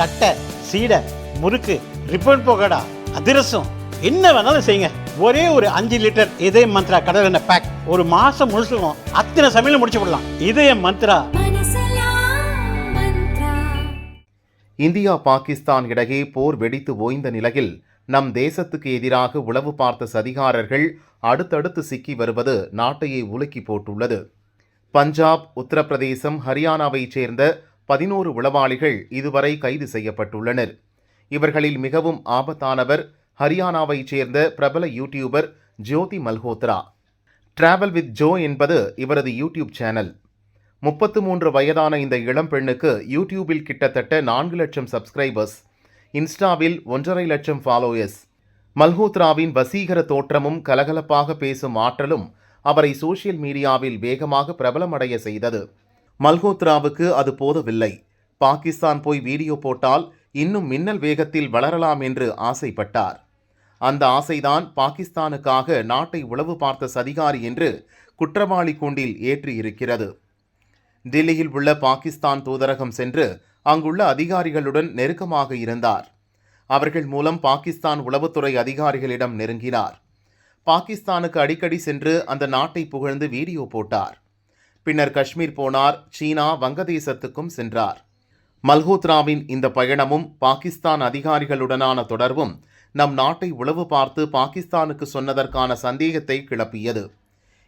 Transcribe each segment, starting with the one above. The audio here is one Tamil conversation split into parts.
தட்டை, சீடை, முறுக்கு, ரிப்பன் பக்கோடா, அதிரசம், என்ன வேணாலும் செய்யுங்க. ஒரே ஒரு 5 லிட்டர் இதய மந்த்ரா கடல் எண்ணெய் பேக் ஒரு மாசம் முழுசுக்கும் அத்தனை சமையல் முடிச்சு விடலாம். இதய மந்த்ரா. இந்தியா பாகிஸ்தான் இடையே போர் வெடித்து ஓய்ந்த நிலையில் நம் தேசத்துக்கு எதிராக உளவு பார்த்த சதிகாரர்கள் அடுத்தடுத்து சிக்கி வருவது நாட்டையே உலுக்கி போட்டுள்ளது. பஞ்சாப், உத்தரப்பிரதேசம், ஹரியானாவைச் சேர்ந்த 11 உளவாளிகள் இதுவரை கைது செய்யப்பட்டுள்ளனர். இவர்களில் மிகவும் ஆபத்தானவர் ஹரியானாவைச் சேர்ந்த பிரபல YouTuber Jyoti Malhotra. Travel with Jo என்பது இவரது யூடியூப் சேனல். 33 வயதான இந்த இளம் பெண்ணுக்கு யூடியூபில் கிட்டத்தட்ட 4 லட்சம் சப்ஸ்கிரைபர்ஸ், இன்ஸ்டாவில் 1.5 லட்சம் ஃபாலோயர்ஸ். மல்ஹோத்ராவின் வசீகர தோற்றமும் கலகலப்பாக பேசும் ஆற்றலும் அவரை சோஷியல் மீடியாவில் வேகமாக பிரபலமடைய செய்தது. மல்ஹோத்ராவுக்கு அது போதவில்லை. பாகிஸ்தான் போய் வீடியோ போட்டால் இன்னும் மின்னல் வேகத்தில் வளரலாம் என்று ஆசைப்பட்டார். அந்த ஆசைதான் பாகிஸ்தானுக்காக நாட்டை உளவு பார்த்த சதிகாரி என்று குற்றவாளி கூண்டில் ஏற்றியிருக்கிறது. டில்லியில் உள்ள பாகிஸ்தான் தூதரகம் சென்று அங்குள்ள அதிகாரிகளுடன் நெருக்கமாக இருந்தார். அவர்கள் மூலம் பாகிஸ்தான் உளவுத்துறை அதிகாரிகளிடம் நெருங்கினார். பாகிஸ்தானுக்கு அடிக்கடி சென்று அந்த நாட்டை புகழ்ந்து வீடியோ போட்டார். பின்னர் காஷ்மீர் போனார். சீனா, வங்கதேசத்துக்கும் சென்றார். மல்ஹோத்ராவின் இந்த பயணமும் பாகிஸ்தான் அதிகாரிகளுடனான தொடர்பும் நம் நாட்டை உளவு பார்த்து பாகிஸ்தானுக்கு சொன்னதற்கான சந்தேகத்தை கிளப்பியது.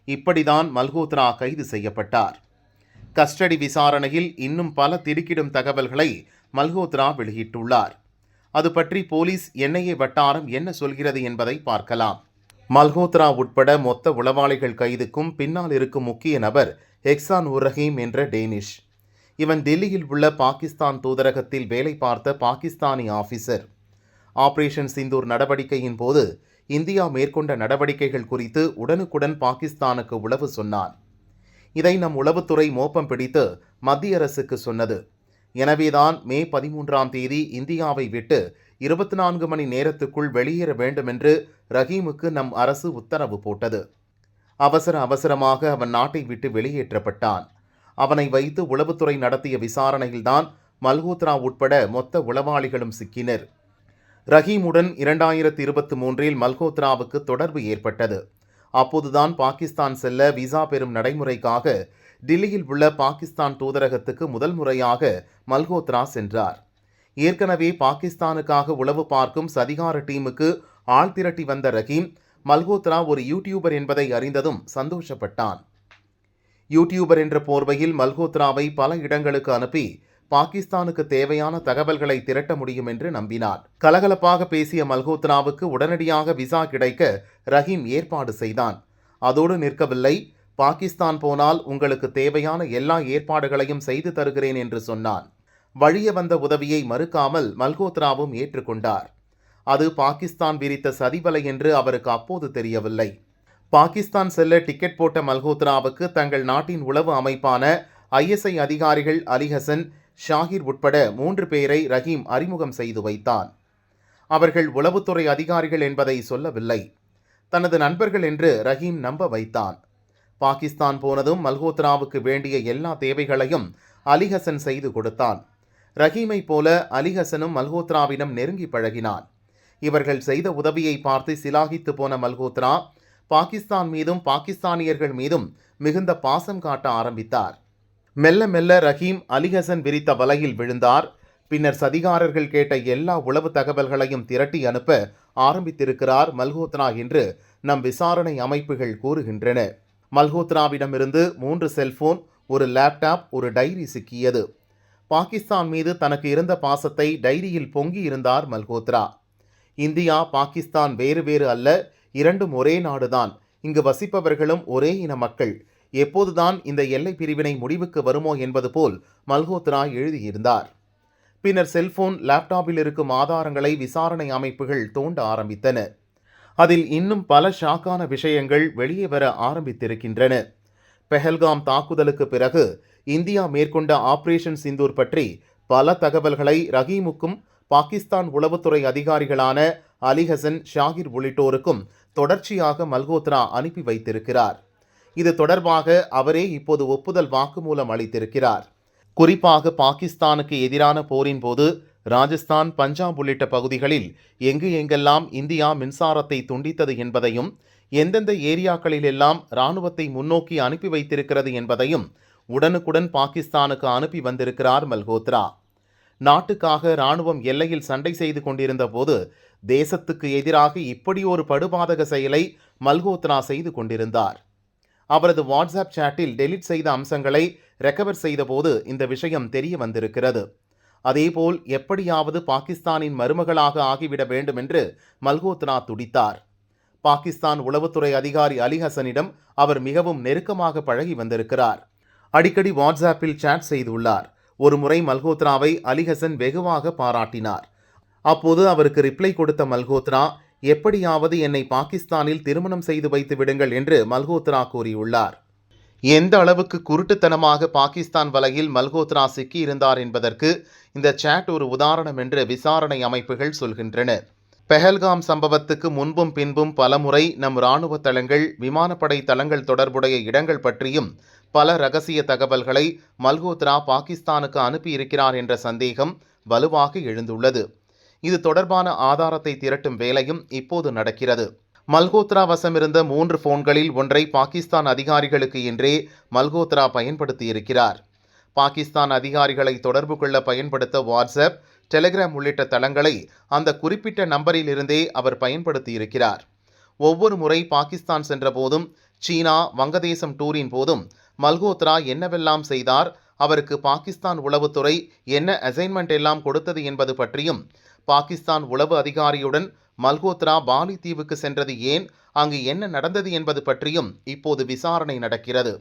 இப்படிதான் மல்ஹோத்ரா கைது செய்யப்பட்டார். கஸ்டடி விசாரணையில் இன்னும் பல திடுக்கிடும் தகவல்களை மல்ஹோத்ரா வெளியிட்டுள்ளார். அது பற்றி போலீஸ் என்ஐஏ வட்டாரம் என்ன சொல்கிறது என்பதை பார்க்கலாம். மல்ஹோத்ரா உட்பட மொத்த உளவாளிகள் கைதுக்கும் பின்னால் இருக்கும் முக்கிய நபர் எக்ஸான் உர் ரஹீம் என்ற டேனிஷ். இவன் டெல்லியில் உள்ள பாகிஸ்தான் தூதரகத்தில் வேலை பார்த்த பாகிஸ்தானி ஆபீசர். ஆபரேஷன் சிந்தூர் நடவடிக்கையின் போது இந்தியா மேற்கொண்ட நடவடிக்கைகள் குறித்து உடனுக்குடன் பாகிஸ்தானுக்கு உளவு சொன்னான். இதை நம் உளவுத்துறை மோப்பம் பிடித்து மத்திய அரசுக்கு சொன்னது. எனவேதான் மே 13ஆம் தேதி இந்தியாவை விட்டு 24 மணி நேரத்துக்குள் வெளியேற வேண்டுமென்று ரஹீமுக்கு நம் அரசு உத்தரவு போட்டது. அவசரமாக அவன் நாட்டை விட்டு வெளியேற்றப்பட்டான். அவனை வைத்து உளவுத்துறை நடத்திய விசாரணையில்தான் மல்ஹோத்ரா உட்பட மொத்த உளவாளிகளும் சிக்கினர். ரஹீமுடன் 2023இல் மல்ஹோத்ராவுக்கு தொடர்பு ஏற்பட்டது. அப்போதுதான் பாகிஸ்தான் செல்ல விசா பெறும் நடைமுறைக்காக டில்லியில் உள்ள பாகிஸ்தான் தூதரகத்துக்கு முதல் முறையாக மல்ஹோத்ரா சென்றார். ஏற்கனவே பாகிஸ்தானுக்காக உளவு பார்க்கும் சதிகார டீமுக்கு ஆள் திரட்டி வந்த ரஹீம் மல்ஹோத்ரா ஒரு யூடியூபர் என்பதை அறிந்ததும் சந்தோஷப்பட்டான். யூடியூபர் என்ற போர்வையில் மல்ஹோத்ராவை பல இடங்களுக்கு அனுப்பி பாகிஸ்தானுக்கு தேவையான தகவல்களை திரட்ட முடியும் என்று நம்பினார். கலகலப்பாக பேசிய மல்ஹோத்ராவுக்கு உடனடியாக விசா கிடைக்க ரஹீம் ஏற்பாடு செய்தான். அதோடு நிற்கவில்லை. பாகிஸ்தான் போனால் உங்களுக்கு தேவையான எல்லா ஏற்பாடுகளையும் செய்து தருகிறேன் என்று சொன்னான். வழிய வந்த உதவியை மறுக்காமல் மல்ஹோத்ராவும் ஏற்றுக்கொண்டார். அது பாகிஸ்தான் விரித்த சதிவலை என்று அவருக்கு அப்போது தெரியவில்லை. பாகிஸ்தான் செல்ல டிக்கெட் போட்ட மல்ஹோத்ராவுக்கு தங்கள் நாட்டின் உளவு அமைப்பான ISI அதிகாரிகள் அலிஹசன், ஷாகிர் உட்பட 3 பேரை ரஹீம் அறிமுகம் செய்து வைத்தான். அவர்கள் உளவுத்துறை அதிகாரிகள் என்பதை சொல்லவில்லை. தனது நண்பர்கள் என்று ரஹீம் நம்ப வைத்தான். பாகிஸ்தான் போனதும் மல்ஹோத்ராவுக்கு வேண்டிய எல்லா தேவைகளையும் அலிஹசன் செய்து கொடுத்தான். ரஹீமை போல அலிஹசனும் மல்ஹோத்ராவிடம் நெருங்கி பழகினான். இவர்கள் செய்த உதவியை பார்த்து சிலாகித்து போன மல்ஹோத்ரா பாகிஸ்தான் மீதும் பாகிஸ்தானியர்கள் மீதும் மிகுந்த பாசம் காட்ட ஆரம்பித்தார். மெல்ல மெல்ல ரஹீம் அலிஹசன் விரித்த வலையில் விழுந்தார். பின்னர் சதிகாரர்கள் கேட்ட எல்லா உளவு தகவல்களையும் திரட்டி அனுப்ப ஆரம்பித்திருக்கிறார் மல்ஹோத்ரா என்று நம் விசாரணை அமைப்புகள் கூறுகின்றன. மல்ஹோத்ராவிடமிருந்து 3 செல்போன், ஒரு லேப்டாப், ஒரு டைரி சிக்கியது. பாகிஸ்தான் மீது தனக்கு இருந்த பாசத்தை டைரியில் பொங்கி இருந்தார் மல்ஹோத்ரா. இந்தியா, பாகிஸ்தான் வேறு வேறு அல்ல, இரண்டும் ஒரே நாடுதான். இங்கு வசிப்பவர்களும் ஒரே இன மக்கள். எப்போதுதான் இந்த எல்லை பிரிவினை முடிவுக்கு வருமோ என்பது போல் மல்ஹோத்ரா எழுதியிருந்தார். பின்னர் செல்போன், லேப்டாப்பில் இருக்கும் ஆதாரங்களை விசாரணை அமைப்புகள் தோண்ட ஆரம்பித்தன. அதில் இன்னும் பல ஷாக்கான விஷயங்கள் வெளியே வர ஆரம்பித்திருக்கின்றன. பெஹல்காம் தாக்குதலுக்கு பிறகு இந்தியா மேற்கொண்ட ஆபரேஷன் சிந்தூர் பற்றி பல தகவல்களை ரஹீமுக்கும் பாகிஸ்தான் உளவுத்துறை அதிகாரிகளான அலிஹசன், ஷாகிர் உள்ளிட்டோருக்கும் தொடர்ச்சியாக மல்ஹோத்ரா அனுப்பி வைத்திருக்கிறார். இது தொடர்பாக அவரே இப்போது ஒப்புதல் வாக்குமூலம் அளித்திருக்கிறார். குறிப்பாக பாகிஸ்தானுக்கு எதிரான போரின் போது ராஜஸ்தான், பஞ்சாப் உள்ளிட்ட பகுதிகளில் எங்கு எங்கெல்லாம் இந்தியா மின்சாரத்தை துண்டித்தது என்பதையும், எந்தெந்த ஏரியாக்களிலெல்லாம் இராணுவத்தை முன்னோக்கி அனுப்பி வைத்திருக்கிறது என்பதையும் உடனுக்குடன் பாகிஸ்தானுக்கு அனுப்பி வந்திருக்கிறார் மல்ஹோத்ரா. நாட்டுக்காக இராணுவம் எல்லையில் சண்டை செய்து கொண்டிருந்த போது தேசத்துக்கு எதிராக இப்படி ஒரு படுபாதக செயலை மல்ஹோத்ரா செய்து கொண்டிருந்தார். அவரது வாட்ஸ்அப் சேட்டில் டெலிட் செய்த அம்சங்களை ரெக்கவர் செய்தபோது இந்த விஷயம் தெரிய வந்திருக்கிறது. அதேபோல் எப்படியாவது பாகிஸ்தானின் மருமகளாக ஆகிவிட வேண்டும் என்று மல்ஹோத்ரா துடித்தார். பாகிஸ்தான் உளவுத்துறை அதிகாரி அலி ஹசனிடம் அவர் மிகவும் நெருக்கமாக பழகி வந்திருக்கிறார். அடிக்கடி வாட்ஸ்அப்பில் சேட் செய்துள்ளார். ஒரு முறை மல்ஹோத்ராவை அலி ஹசன் வெகுவாக பாராட்டினார். அப்போது அவருக்கு ரிப்ளை கொடுத்த மல்ஹோத்ரா, எப்படியாவது என்னை பாகிஸ்தானில் திருமணம் செய்து வைத்து விடுங்கள் என்று மல்ஹோத்ரா கூறியுள்ளார். எந்த அளவுக்கு குருட்டுத்தனமாக பாகிஸ்தான் வலையில் மல்ஹோத்ரா சிக்கியிருந்தார் என்பதற்கு இந்த சேட் ஒரு உதாரணம் என்று விசாரணை அமைப்புகள் சொல்கின்றன. பெஹல்காம் சம்பவத்துக்கு முன்பும் பின்பும் பலமுறை நம் இராணுவ தளங்கள், விமானப்படை தளங்கள் தொடர்புடைய இடங்கள் பற்றியும் பல ரகசிய தகவல்களை மல்ஹோத்ரா பாகிஸ்தானுக்கு அனுப்பியிருக்கிறார் என்ற சந்தேகம் வலுவாக எழுந்துள்ளது. இது தொடர்பான ஆதாரத்தை திரட்டும் வேலையும் இப்போது நடக்கிறது. மல்ஹோத்ரா வசமிருந்த 3 போன்களில் ஒன்றை பாகிஸ்தான் அதிகாரிகளுக்கு என்றே மல்ஹோத்ரா பயன்படுத்தியிருக்கிறார். பாகிஸ்தான் அதிகாரிகளை தொடர்பு கொள்ள பயன்படுத்த வாட்ஸ்அப், டெலிகிராம் உள்ளிட்ட தளங்களை அந்த குறிப்பிட்ட நம்பரில் இருந்தே அவர் பயன்படுத்தியிருக்கிறார். ஒவ்வொரு முறை பாகிஸ்தான் சென்ற போதும், சீனா, வங்கதேசம் டூரின் போதும் மல்ஹோத்ரா என்னவெல்லாம் செய்தார், அவருக்கு பாகிஸ்தான் உளவுத்துறை என்ன அசைன்மெண்ட் எல்லாம் கொடுத்தது என்பது பற்றியும், பாகிஸ்தான் உளவு அதிகாரியுடன் மல்ஹோத்ரா பாலி தீவுக்கு சென்றது ஏன், அங்கு என்ன நடந்தது என்பது பற்றியும் இப்போது விசாரணை நடக்கிறது.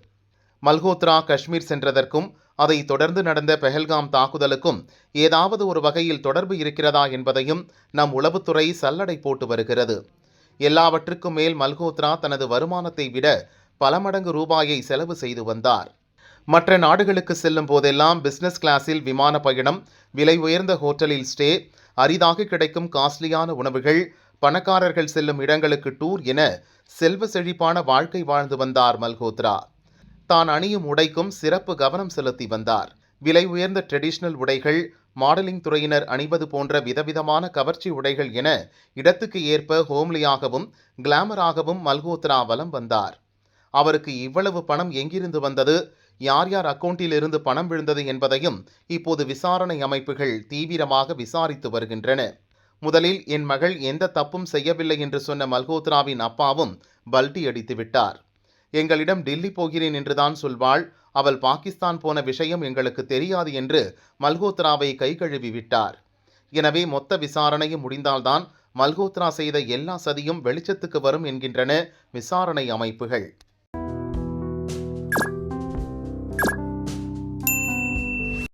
மல்ஹோத்ரா காஷ்மீர் சென்றதற்கும் அதை தொடர்ந்து நடந்த பெஹல்காம் தாக்குதலுக்கும் ஏதாவது ஒரு வகையில் தொடர்பு இருக்கிறதா என்பதையும் நம் உளவுத்துறை சல்லடை போட்டு வருகிறது. எல்லாவற்றுக்கும் மேல் மல்ஹோத்ரா தனது வருமானத்தை விட பல மடங்கு ரூபாயை செலவு செய்து வந்தார். மற்ற நாடுகளுக்கு செல்லும் போதெல்லாம் பிசினஸ் கிளாஸில் விமான பயணம், விலை உயர்ந்த ஹோட்டலில் ஸ்டே, அரிதாக கிடைக்கும் காஸ்ட்லியான உணவுகள், பணக்காரர்கள் செல்லும் இடங்களுக்கு டூர் என செல்வ செழிப்பான வாழ்க்கை வாழ்ந்து வந்தார் மல்ஹோத்ரா. தான் அணியும் உடைக்கும் சிறப்பு கவனம் செலுத்தி வந்தார். விலை உயர்ந்த ட்ரெடிஷனல் உடைகள், மாடலிங் துறையினர் அணிவது போன்ற விதவிதமான கவர்ச்சி உடைகள் என இடத்துக்கு ஏற்ப ஹோம்லியாகவும் கிளாமராகவும் மல்ஹோத்ரா வலம் வந்தார். அவருக்கு இவ்வளவு பணம் எங்கிருந்து வந்தது, யார் யார் அக்கவுண்டில் இருந்து பணம் விழுந்தது என்பதையும் இப்போது விசாரணை அமைப்புகள் தீவிரமாக விசாரித்து வருகின்றன. முதலில் என் மகள் எந்த தப்பும் செய்யவில்லை என்று சொன்ன மல்ஹோத்ராவின் அப்பாவும் பல்டி அடித்து விட்டார். எங்களிடம் டில்லி போகிறேன் என்றுதான் சொல்வாள், அவள் பாகிஸ்தான் போன விஷயம் எங்களுக்கு தெரியாது என்று மல்ஹோத்ராவை கை கழுவி விட்டார். எனவே மொத்த விசாரணையும் முடிந்தால்தான் மல்ஹோத்ரா செய்த எல்லா சதியும் வெளிச்சத்துக்கு வரும் என்கின்றன விசாரணை அமைப்புகள்.